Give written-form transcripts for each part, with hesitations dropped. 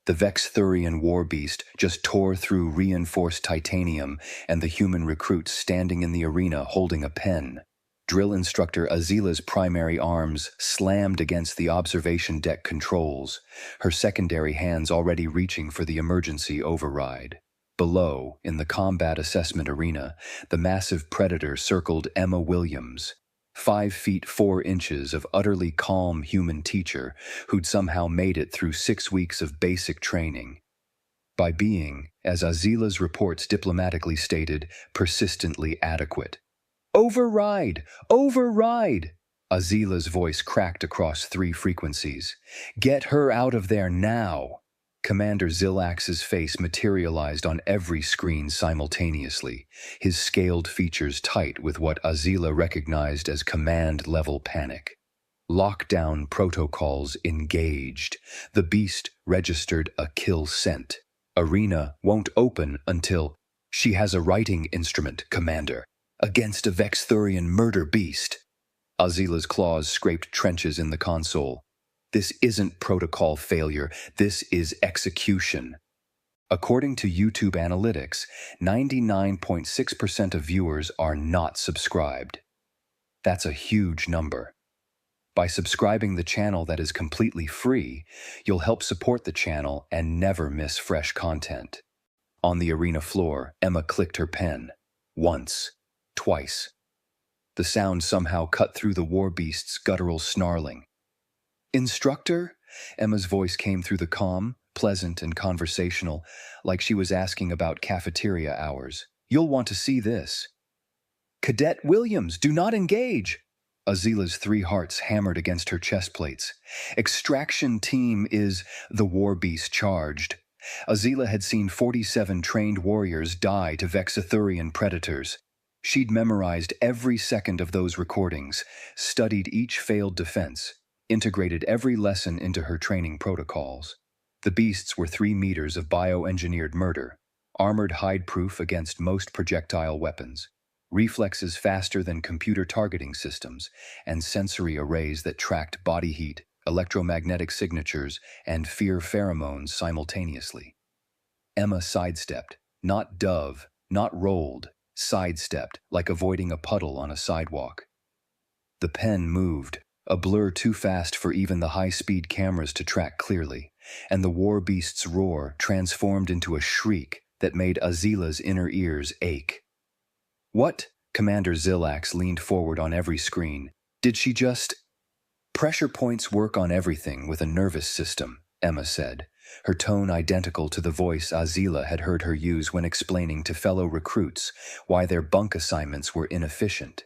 The Vexthurian war beast just tore through reinforced titanium and the human recruits standing in the arena holding a pen. Drill instructor Azila's primary arms slammed against the observation deck controls, her secondary hands already reaching for the emergency override. Below, in the combat assessment arena, the massive predator circled Emma Williams, 5 feet 4 inches of utterly calm human teacher who'd somehow made it through 6 weeks of basic training. By being, as Azila's reports diplomatically stated, persistently adequate. "Override! Override!" Azila's voice cracked across 3 frequencies. "Get her out of there now!" Commander Zilax's face materialized on every screen simultaneously, his scaled features tight with what Azila recognized as command-level panic. Lockdown protocols engaged. The beast registered a kill scent. Arena won't open until "She has a writing instrument, Commander. Against a Vexthurian murder beast." Azila's claws scraped trenches in the console. "This isn't protocol failure, this is execution." According to YouTube analytics, 99.6% of viewers are not subscribed. That's a huge number. By subscribing the channel that is completely free, you'll help support the channel and never miss fresh content. On the arena floor, Emma clicked her pen. Once. Twice. The sound somehow cut through the war beast's guttural snarling. "Instructor?" Emma's voice came through the comm, pleasant and conversational, like she was asking about cafeteria hours. "You'll want to see this." "Cadet Williams, do not engage!" Azila's 3 hearts hammered against her chest plates. "Extraction team is..." The war beast charged. Azila had seen 47 trained warriors die to Vexithurian predators. She'd memorized every second of those recordings, studied each failed defense, integrated every lesson into her training protocols. The beasts were 3 meters of bioengineered murder, armored hide-proof against most projectile weapons, reflexes faster than computer targeting systems, and sensory arrays that tracked body heat, electromagnetic signatures, and fear pheromones simultaneously. Emma sidestepped, not dove, not rolled, sidestepped, like avoiding a puddle on a sidewalk. The pen moved, a blur too fast for even the high-speed cameras to track clearly, and the war beast's roar transformed into a shriek that made Azila's inner ears ache. "What?" Commander Zilax leaned forward on every screen. "Did she just..." "Pressure points work on everything with a nervous system," Emma said, her tone identical to the voice Azila had heard her use when explaining to fellow recruits why their bunk assignments were inefficient.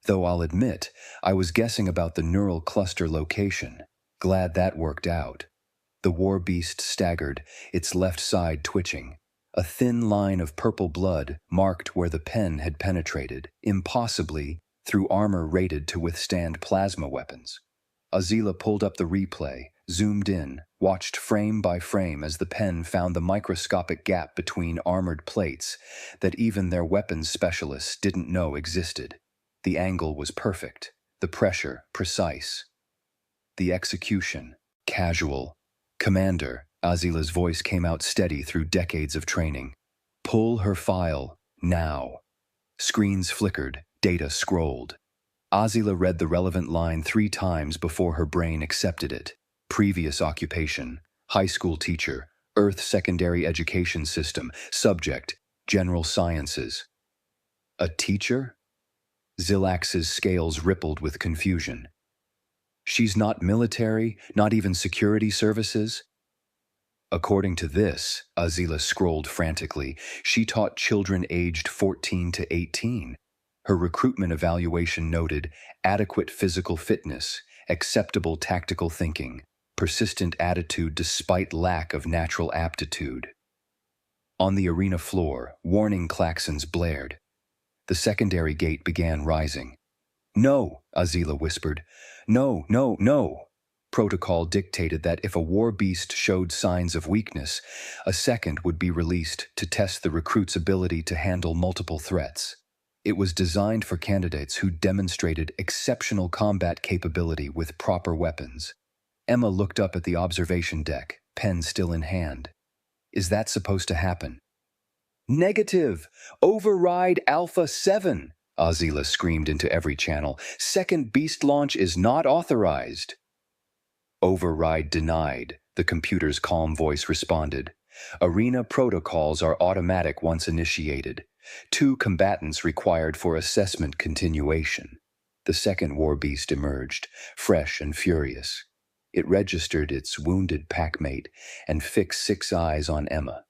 "Though I'll admit, I was guessing about the neural cluster location. Glad that worked out." The war beast staggered, its left side twitching. A thin line of purple blood marked where the pen had penetrated, impossibly, through armor rated to withstand plasma weapons. Azila pulled up the replay, zoomed in, watched frame by frame as the pen found the microscopic gap between armored plates that even their weapons specialists didn't know existed. The angle was perfect, the pressure precise. The execution, casual. "Commander," Azila's voice came out steady through decades of training. "Pull her file, now." Screens flickered, data scrolled. Azila read the relevant line 3 times before her brain accepted it. Previous occupation, high school teacher, Earth Secondary Education System, subject, General Sciences. A teacher? Zilax's scales rippled with confusion. She's not military, not even security services? According to this, Azila scrolled frantically, she taught children aged 14 to 18. Her recruitment evaluation noted adequate physical fitness, acceptable tactical thinking, persistent attitude despite lack of natural aptitude. On the arena floor, warning klaxons blared. The secondary gate began rising. "No," Azila whispered. "No, no, no." Protocol dictated that if a war beast showed signs of weakness, a second would be released to test the recruit's ability to handle multiple threats. It was designed for candidates who demonstrated exceptional combat capability with proper weapons. Emma looked up at the observation deck, pen still in hand. Is that supposed to happen? Negative! Override Alpha 7! Azila screamed into every channel. Second beast launch is not authorized. Override denied, the computer's calm voice responded. Arena protocols are automatic once initiated. 2 combatants required for assessment continuation. The second war beast emerged, fresh and furious. It registered its wounded packmate and fixed 6 eyes on Emma.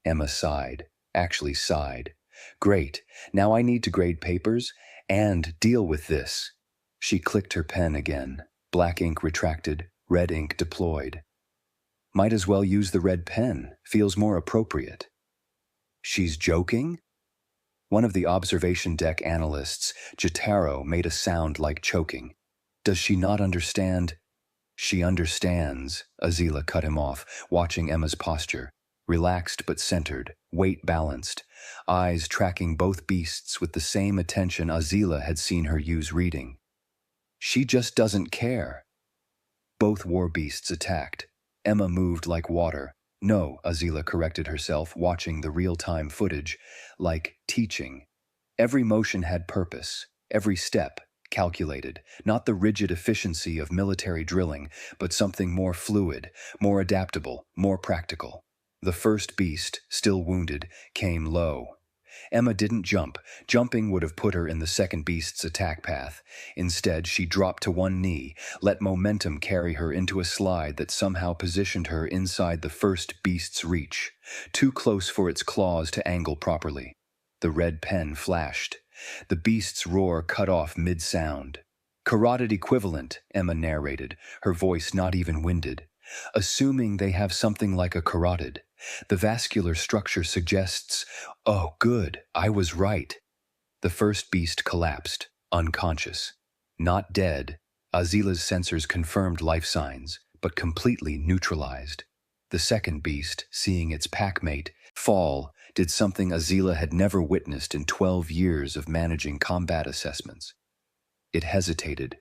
Emma sighed. Actually sighed. Great, now I need to grade papers and deal with this. She clicked her pen again. Black ink retracted, red ink deployed. Might as well use the red pen, feels more appropriate. She's joking? One of the observation deck analysts, Jotaro, made a sound like choking. Does she not understand? She understands, Azila cut him off, watching Emma's posture. Relaxed but centered, weight balanced, eyes tracking both beasts with the same attention Azila had seen her use reading. She just doesn't care. Both war beasts attacked. Emma moved like water. No, Azila corrected herself, watching the real-time footage, like teaching. Every motion had purpose, every step calculated, not the rigid efficiency of military drilling, but something more fluid, more adaptable, more practical. The first beast, still wounded, came low. Emma didn't jump. Jumping would have put her in the second beast's attack path. Instead, she dropped to one knee, let momentum carry her into a slide that somehow positioned her inside the first beast's reach, too close for its claws to angle properly. The red pen flashed. The beast's roar cut off mid-sound. Carotid equivalent, Emma narrated, her voice not even winded. Assuming they have something like a carotid. The vascular structure suggests, oh good, I was right. The first beast collapsed, unconscious. Not dead, Azila's sensors confirmed life signs, but completely neutralized. The second beast, seeing its packmate fall, did something Azila had never witnessed in 12 years of managing combat assessments. It hesitated.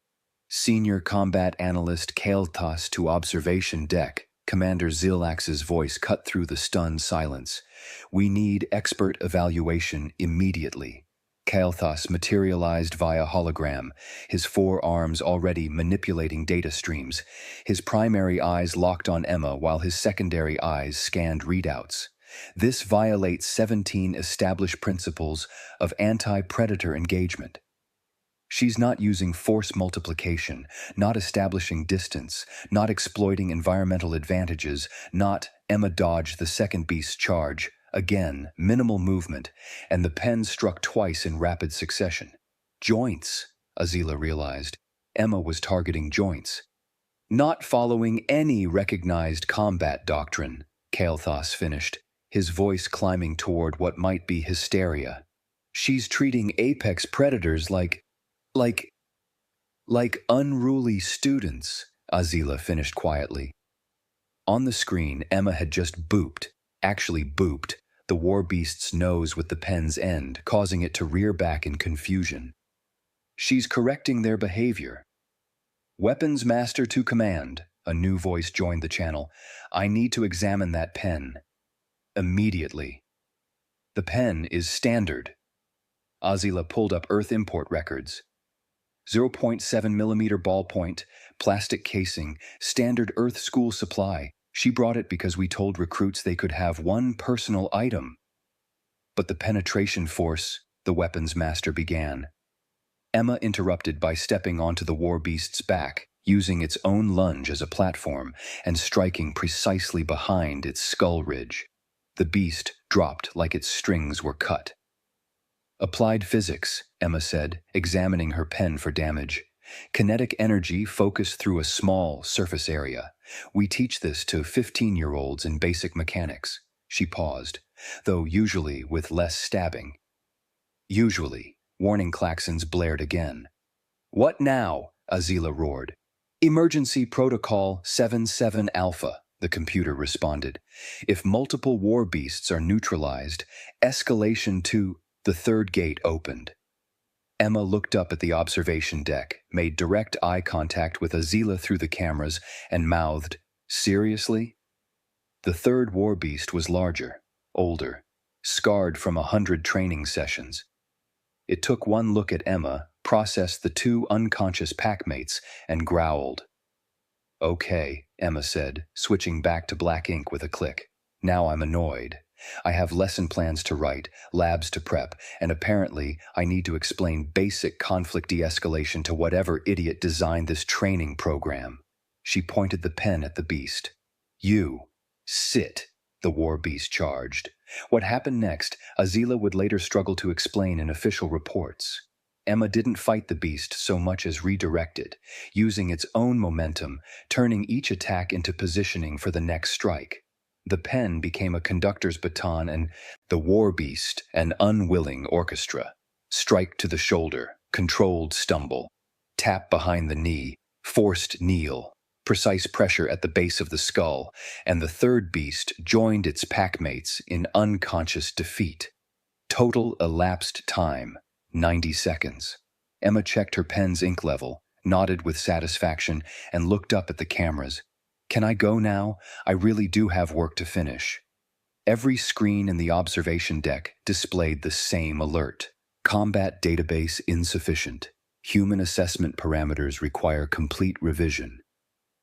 Senior combat analyst Kael'thas to observation deck. Commander Zilax's voice cut through the stunned silence. We need expert evaluation immediately. Kael'thas materialized via hologram, his 4 arms already manipulating data streams. His primary eyes locked on Emma while his secondary eyes scanned readouts. This violates 17 established principles of anti-predator engagement. She's not using force multiplication, not establishing distance, not exploiting environmental advantages, not Emma dodged the second beast's charge. Again, minimal movement, and the pen struck twice in rapid succession. Joints, Azila realized. Emma was targeting joints. Not following any recognized combat doctrine, Kael'thas finished, his voice climbing toward what might be hysteria. She's treating apex predators like unruly students, Azila finished quietly. On the screen, Emma had just booped, the war beast's nose with the pen's end, causing it to rear back in confusion. She's correcting their behavior. Weapons Master to command, a new voice joined the channel. I need to examine that pen. Immediately. The pen is standard. Azila pulled up Earth import records. 0.7mm ballpoint, plastic casing, standard Earth school supply. She brought it because we told recruits they could have one personal item. But the penetration force, the weapons master began. Emma interrupted by stepping onto the war beast's back, using its own lunge as a platform, and striking precisely behind its skull ridge. The beast dropped like its strings were cut. Applied physics, Emma said, examining her pen for damage. Kinetic energy focused through a small surface area. We teach this to 15-year-olds in basic mechanics. She paused, though usually with less stabbing. Usually, warning klaxons blared again. What now? Azila roared. Emergency Protocol 77 Alpha, the computer responded. If multiple war beasts are neutralized, escalation to... The third gate opened. Emma looked up at the observation deck, made direct eye contact with Azila through the cameras, and mouthed, Seriously? The third war beast was larger, older, scarred from 100 training sessions. It took one look at Emma, processed the two unconscious packmates, and growled. "Okay," Emma said, switching back to black ink with a click. "Now I'm annoyed. I have lesson plans to write, labs to prep, and apparently I need to explain basic conflict de-escalation to whatever idiot designed this training program." She pointed the pen at the beast. "You, sit," the war beast charged. What happened next, Azila would later struggle to explain in official reports. Emma didn't fight the beast so much as redirect it, using its own momentum, turning each attack into positioning for the next strike. The pen became a conductor's baton and the war beast an unwilling orchestra. Strike to the shoulder, controlled stumble. Tap behind the knee, forced kneel. Precise pressure at the base of the skull, and the third beast joined its packmates in unconscious defeat. Total elapsed time, 90 seconds. Emma checked her pen's ink level, nodded with satisfaction, and looked up at the cameras. "Can I go now? I really do have work to finish." Every screen in the observation deck displayed the same alert. Combat database insufficient. Human assessment parameters require complete revision.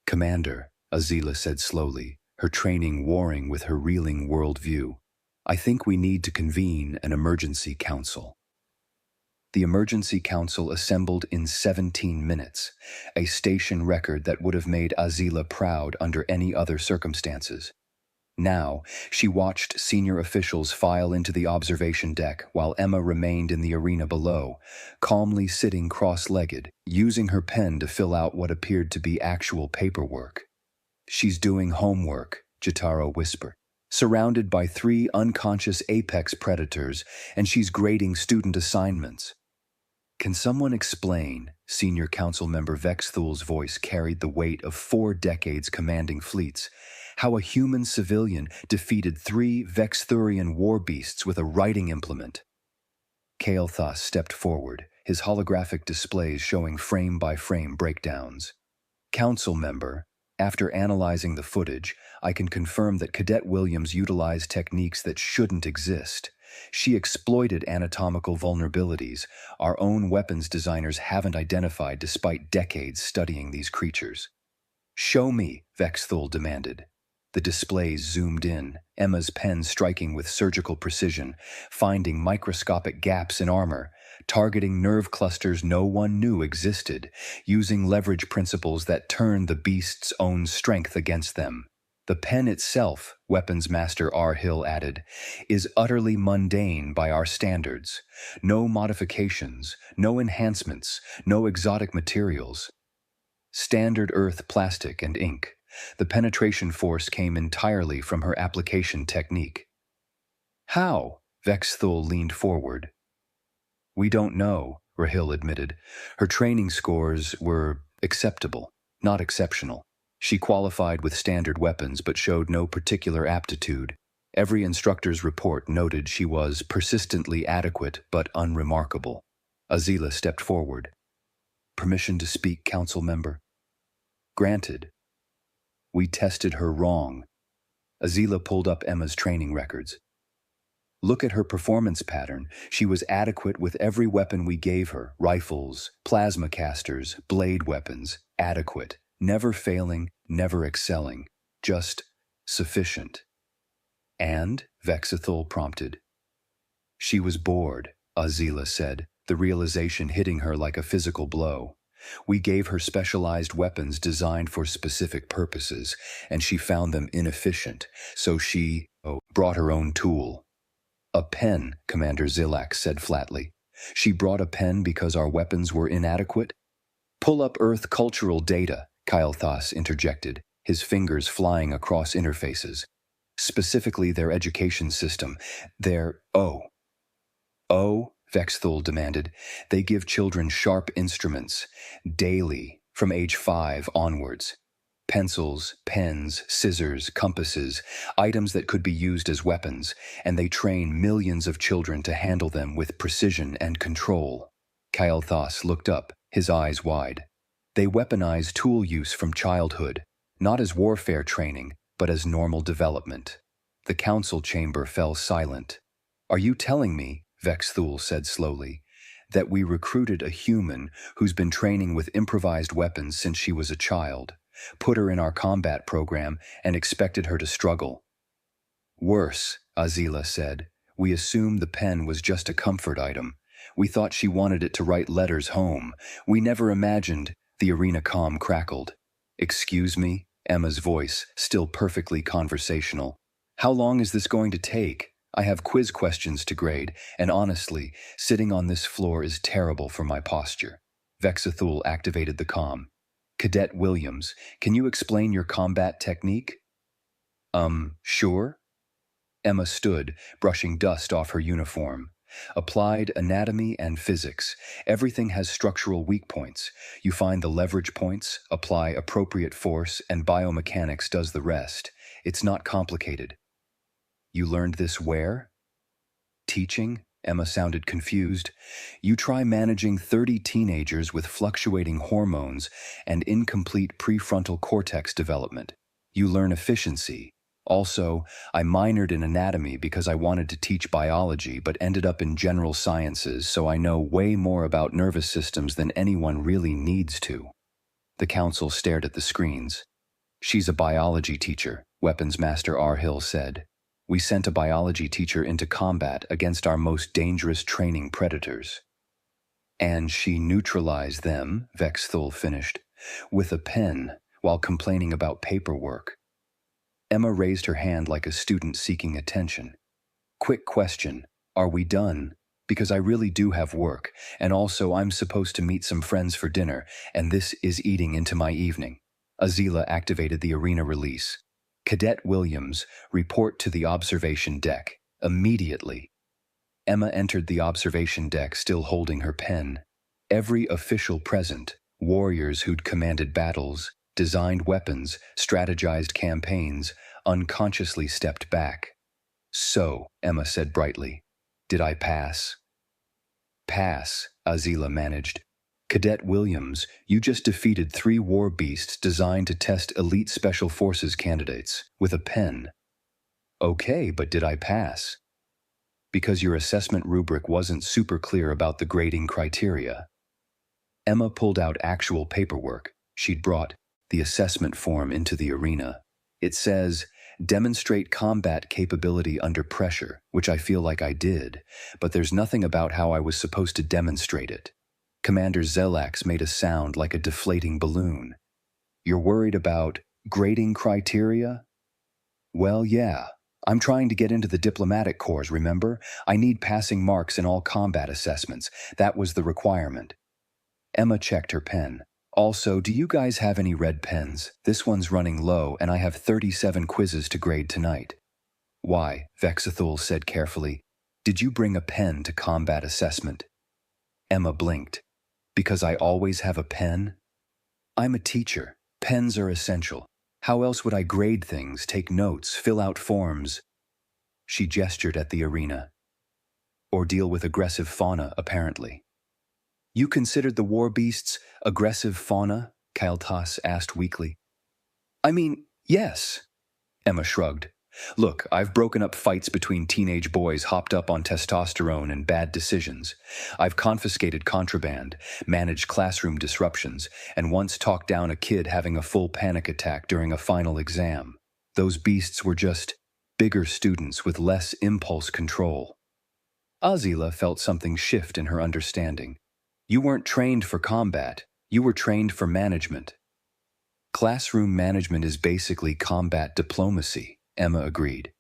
"Commander," Azila said slowly, her training warring with her reeling worldview, "I think we need to convene an emergency council." The emergency council assembled in 17 minutes, a station record that would have made Azila proud under any other circumstances. Now, she watched senior officials file into the observation deck while Emma remained in the arena below, calmly sitting cross-legged, using her pen to fill out what appeared to be actual paperwork. "She's doing homework," Jotaro whispered, "surrounded by 3 unconscious apex predators, and she's grading student assignments." "Can someone explain?" Senior Council Member Vexthul's voice carried the weight of 4 decades commanding fleets. "How a human civilian defeated 3 Vexthurian war beasts with a writing implement." Kael'thas stepped forward, his holographic displays showing frame-by-frame breakdowns. "Council Member, after analyzing the footage, I can confirm that Cadet Williams utilized techniques that shouldn't exist. She exploited anatomical vulnerabilities our own weapons designers haven't identified despite decades studying these creatures." "Show me," Vexthul demanded. The displays zoomed in, Emma's pen striking with surgical precision, finding microscopic gaps in armor, targeting nerve clusters no one knew existed, using leverage principles that turned the beast's own strength against them. The pen itself, Weapons Master R. Hill added, is utterly mundane by our standards. No modifications, no enhancements, no exotic materials. Standard earth plastic and ink. The penetration force came entirely from her application technique. "How?" Vexthul leaned forward. "We don't know," Rahil admitted. "Her training scores were acceptable, not exceptional. She qualified with standard weapons but showed no particular aptitude. Every instructor's report noted she was persistently adequate but unremarkable." Azila stepped forward. "Permission to speak, Council Member?" "Granted." "We tested her wrong." Azila pulled up Emma's training records. "Look at her performance pattern. She was adequate with every weapon we gave her, rifles, plasma casters, blade weapons, adequate, never failing, never excelling, just sufficient." "And?" Vexithul prompted. "She was bored," Azila said, the realization hitting her like a physical blow. "We gave her specialized weapons designed for specific purposes, and she found them inefficient, so she brought her own tool." "A pen," Commander Zilak said flatly. "She brought a pen because our weapons were inadequate?" "Pull up Earth cultural data," Kael'thas interjected, his fingers flying across interfaces. "Specifically their education system, their Oh, Vexthul demanded. "They give children sharp instruments, daily, from age 5 onwards. Pencils, pens, scissors, compasses, items that could be used as weapons, and they train millions of children to handle them with precision and control." Kael'thas looked up, his eyes wide. "They weaponize tool use from childhood, not as warfare training, but as normal development. The council chamber fell silent. "Are you telling me," Vexthul said slowly, "that we recruited a human who's been training with improvised weapons since she was a child, put her in our combat program, and expected her to struggle?" "Worse," Azila said. "We assumed the pen was just a comfort item. We thought she wanted it to write letters home. We never imagined—" The arena comm crackled. "Excuse me?" Emma's voice, still perfectly conversational. "How long is this going to take? I have quiz questions to grade, and honestly, sitting on this floor is terrible for my posture." Vexthul activated the comm. "Cadet Williams, can you explain your combat technique?" Sure." Emma stood, brushing dust off her uniform. "Applied anatomy and physics. Everything has structural weak points. You find the leverage points, apply appropriate force, and biomechanics does the rest. It's not complicated." "You learned this where?" "Teaching?" Emma sounded confused. "You try managing 30 teenagers with fluctuating hormones and incomplete prefrontal cortex development. You learn efficiency. Also, I minored in anatomy because I wanted to teach biology but ended up in general sciences, so I know way more about nervous systems than anyone really needs to." The council stared at the screens. "She's a biology teacher," Weapons Master Arhill said. "We sent a biology teacher into combat against our most dangerous training predators." "And she neutralized them," Vexthul finished, "with a pen while complaining about paperwork." Emma raised her hand like a student seeking attention. "Quick question, are we done? Because I really do have work, and also I'm supposed to meet some friends for dinner, and this is eating into my evening." Azila activated the arena release. "Cadet Williams, report to the observation deck, immediately." Emma entered the observation deck still holding her pen. Every official present, warriors who'd commanded battles, designed weapons, strategized campaigns, unconsciously stepped back. "So," Emma said brightly, "did I pass?" "Pass," Azila managed. "Cadet Williams, you just defeated 3 war beasts designed to test elite special forces candidates with a pen." "Okay, but did I pass?" "Because your assessment rubric wasn't super clear about the grading criteria." Emma pulled out actual paperwork. She'd brought the assessment form into the arena. It says, "Demonstrate combat capability under pressure," which I feel like I did, but there's nothing about how I was supposed to demonstrate it. Commander Zelax made a sound like a deflating balloon. "You're worried about grading criteria?" "Well, yeah. I'm trying to get into the diplomatic corps, remember? I need passing marks in all combat assessments. That was the requirement." Emma checked her pen. "Also, do you guys have any red pens? This one's running low, and I have 37 quizzes to grade tonight." "Why?" Vexthul said carefully. "Did you bring a pen to combat assessment?" Emma blinked. "Because I always have a pen?" "I'm a teacher. Pens are essential. How else would I grade things, take notes, fill out forms?" She gestured at the arena. "Or deal with aggressive fauna, apparently." "You considered the war beasts aggressive fauna?" Kael'thas asked weakly. "I mean, yes." Emma shrugged. "Look, I've broken up fights between teenage boys hopped up on testosterone and bad decisions. I've confiscated contraband, managed classroom disruptions, and once talked down a kid having a full panic attack during a final exam. Those beasts were just bigger students with less impulse control." Azila felt something shift in her understanding. "You weren't trained for combat. You were trained for management." "Classroom management is basically combat diplomacy," Emma agreed.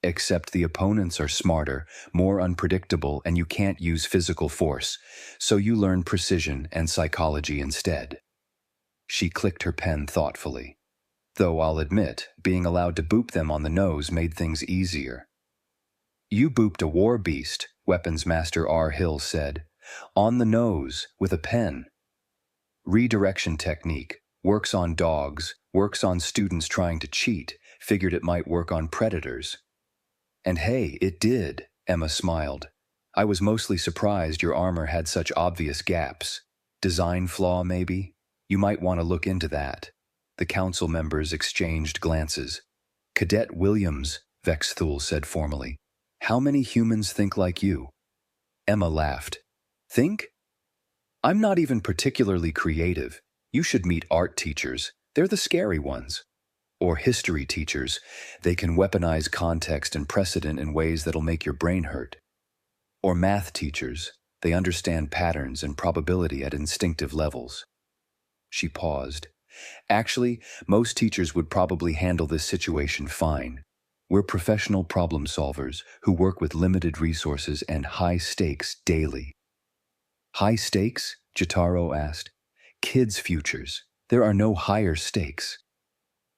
"Except the opponents are smarter, more unpredictable, and you can't use physical force, so you learn precision and psychology instead." She clicked her pen thoughtfully. "Though I'll admit, being allowed to boop them on the nose made things easier." "You booped a war beast," Weapons Master Arhill said. "On the nose, with a pen." "Redirection technique. Works on dogs, works on students trying to cheat, figured it might work on predators." "And hey, it did," Emma smiled. "I was mostly surprised your armor had such obvious gaps. Design flaw, maybe? You might want to look into that." The council members exchanged glances. Cadet Williams, Vexthul said formally. How many humans think like you? Emma laughed. Think? I'm not even particularly creative. You should meet art teachers. They're the scary ones. Or history teachers. They can weaponize context and precedent in ways that'll make your brain hurt. Or math teachers. They understand patterns and probability at instinctive levels. She paused. Actually, most teachers would probably handle this situation fine. We're professional problem solvers who work with limited resources and high stakes daily. High stakes? Jotaro asked. Kids' futures. There are no higher stakes.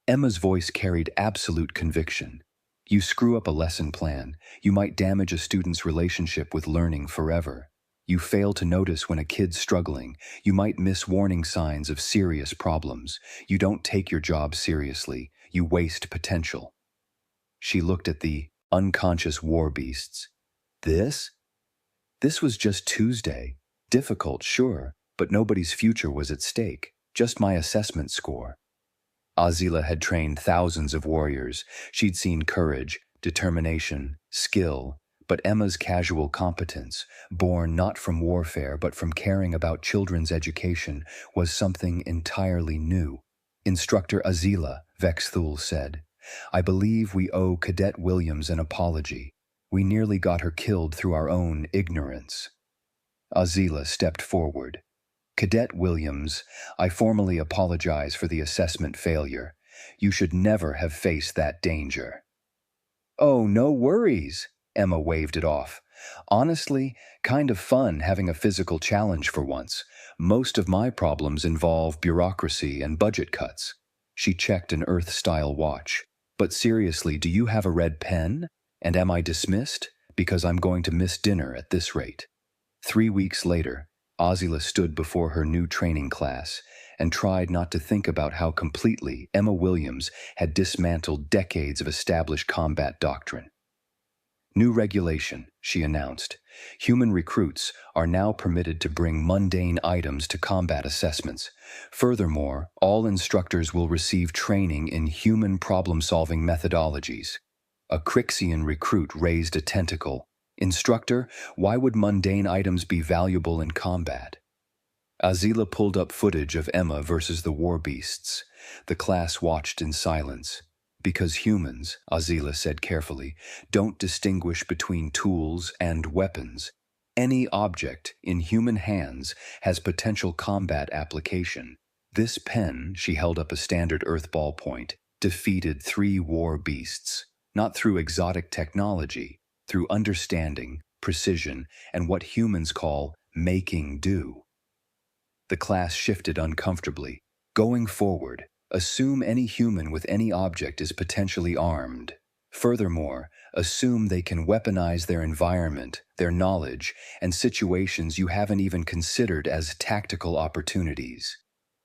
Emma's voice carried absolute conviction. You screw up a lesson plan, you might damage a student's relationship with learning forever. You fail to notice when a kid's struggling, you might miss warning signs of serious problems. You don't take your job seriously, you waste potential. She looked at the unconscious war beasts. This? This was just Tuesday. Difficult, sure, but nobody's future was at stake, just my assessment score. Azila had trained thousands of warriors. She'd seen courage, determination, skill, but Emma's casual competence, born not from warfare but from caring about children's education, was something entirely new. Instructor Azila, Vexthul said, I believe we owe Cadet Williams an apology. We nearly got her killed through our own ignorance. Azila stepped forward. Cadet Williams, I formally apologize for the assessment failure. You should never have faced that danger. Oh, no worries, Emma waved it off. Honestly, kind of fun having a physical challenge for once. Most of my problems involve bureaucracy and budget cuts. She checked an Earth-style watch. But seriously, do you have a red pen? And am I dismissed? Because I'm going to miss dinner at this rate. 3 weeks later, Azila stood before her new training class and tried not to think about how completely Emma Williams had dismantled decades of established combat doctrine. New regulation, she announced. Human recruits are now permitted to bring mundane items to combat assessments. Furthermore, all instructors will receive training in human problem-solving methodologies. A Crixian recruit raised a tentacle. Instructor, why would mundane items be valuable in combat? Azila pulled up footage of Emma versus the war beasts. The class watched in silence. Because humans, Azila said carefully, don't distinguish between tools and weapons. Any object in human hands has potential combat application. This pen, she held up a standard Earth ballpoint, defeated 3 war beasts, not through exotic technology, through understanding, precision, and what humans call making do. The class shifted uncomfortably. Going forward, assume any human with any object is potentially armed. Furthermore, assume they can weaponize their environment, their knowledge, and situations you haven't even considered as tactical opportunities.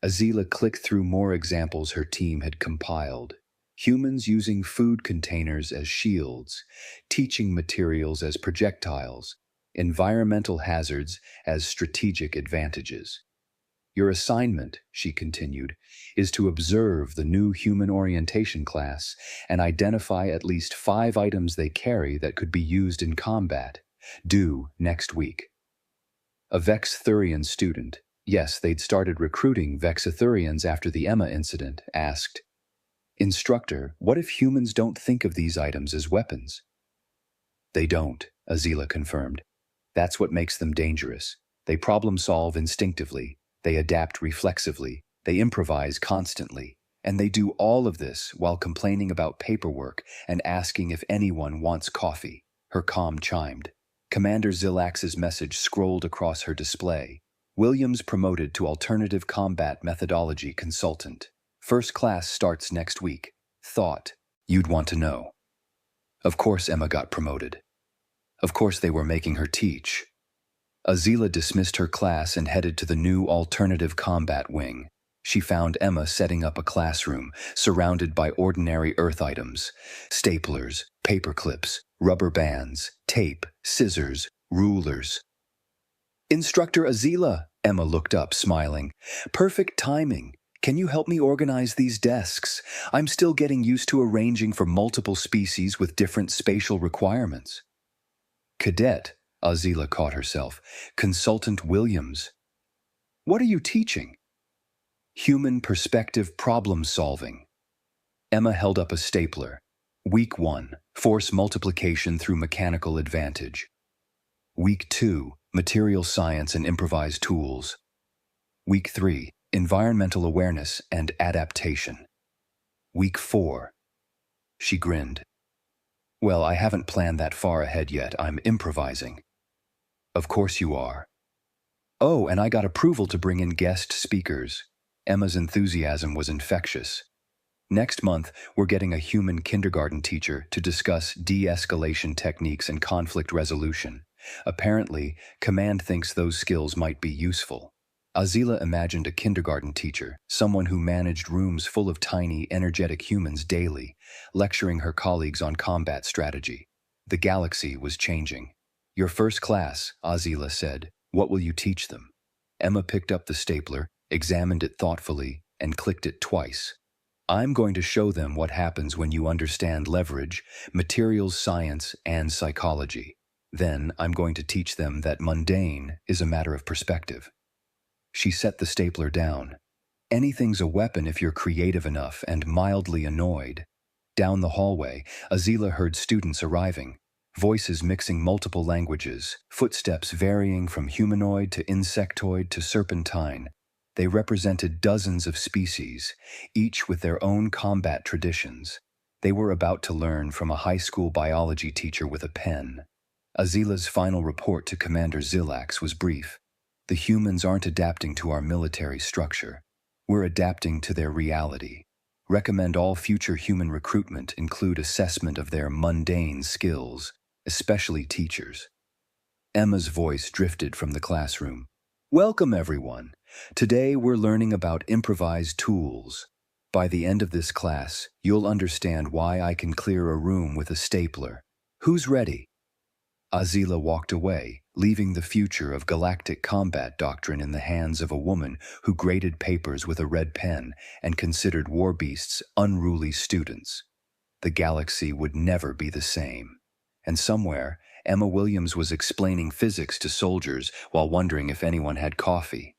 Azila clicked through more examples her team had compiled. Humans using food containers as shields, teaching materials as projectiles, environmental hazards as strategic advantages. Your assignment, she continued, is to observe the new human orientation class and identify at least 5 items they carry that could be used in combat. Due next week. A Vexthurian student, yes, they'd started recruiting Vexithurians after the Emma incident, asked, Instructor, what if humans don't think of these items as weapons? They don't, Azila confirmed. That's what makes them dangerous. They problem-solve instinctively. They adapt reflexively, they improvise constantly, and they do all of this while complaining about paperwork and asking if anyone wants coffee. Her comm chimed. Commander Zilax's message scrolled across her display. Williams promoted to Alternative Combat Methodology Consultant. First class starts next week. Thought you'd want to know. Of course Emma got promoted. Of course they were making her teach. Azila dismissed her class and headed to the new Alternative Combat Wing. She found Emma setting up a classroom, surrounded by ordinary Earth items. Staplers, paper clips, rubber bands, tape, scissors, rulers. Instructor Azila, Emma looked up, smiling. Perfect timing. Can you help me organize these desks? I'm still getting used to arranging for multiple species with different spatial requirements. Cadet, Azila caught herself. Consultant Williams. What are you teaching? Human perspective problem solving. Emma held up a stapler. Week 1, force multiplication through mechanical advantage. Week 2, material science and improvised tools. Week 3, environmental awareness and adaptation. Week 4. She grinned. Well, I haven't planned that far ahead yet. I'm improvising. Of course you are. Oh, and I got approval to bring in guest speakers. Emma's enthusiasm was infectious. Next month, we're getting a human kindergarten teacher to discuss de-escalation techniques and conflict resolution. Apparently, Command thinks those skills might be useful. Azila imagined a kindergarten teacher, someone who managed rooms full of tiny, energetic humans daily, lecturing her colleagues on combat strategy. The galaxy was changing. Your first class, Azila said. What will you teach them? Emma picked up the stapler, examined it thoughtfully, and clicked it twice. I'm going to show them what happens when you understand leverage, materials science, and psychology. Then I'm going to teach them that mundane is a matter of perspective. She set the stapler down. Anything's a weapon if you're creative enough and mildly annoyed. Down the hallway, Azila heard students arriving, voices mixing multiple languages, footsteps varying from humanoid to insectoid to serpentine. They represented dozens of species, each with their own combat traditions. They were about to learn from a high school biology teacher with a pen. Azila's final report to Commander Zilax was brief. The humans aren't adapting to our military structure. We're adapting to their reality. Recommend all future human recruitment include assessment of their mundane skills, especially teachers. Emma's voice drifted from the classroom. Welcome, everyone. Today we're learning about improvised tools. By the end of this class, you'll understand why I can clear a room with a stapler. Who's ready? Azila walked away, leaving the future of galactic combat doctrine in the hands of a woman who graded papers with a red pen and considered war beasts unruly students. The galaxy would never be the same. And somewhere, Emma Williams was explaining physics to soldiers while wondering if anyone had coffee.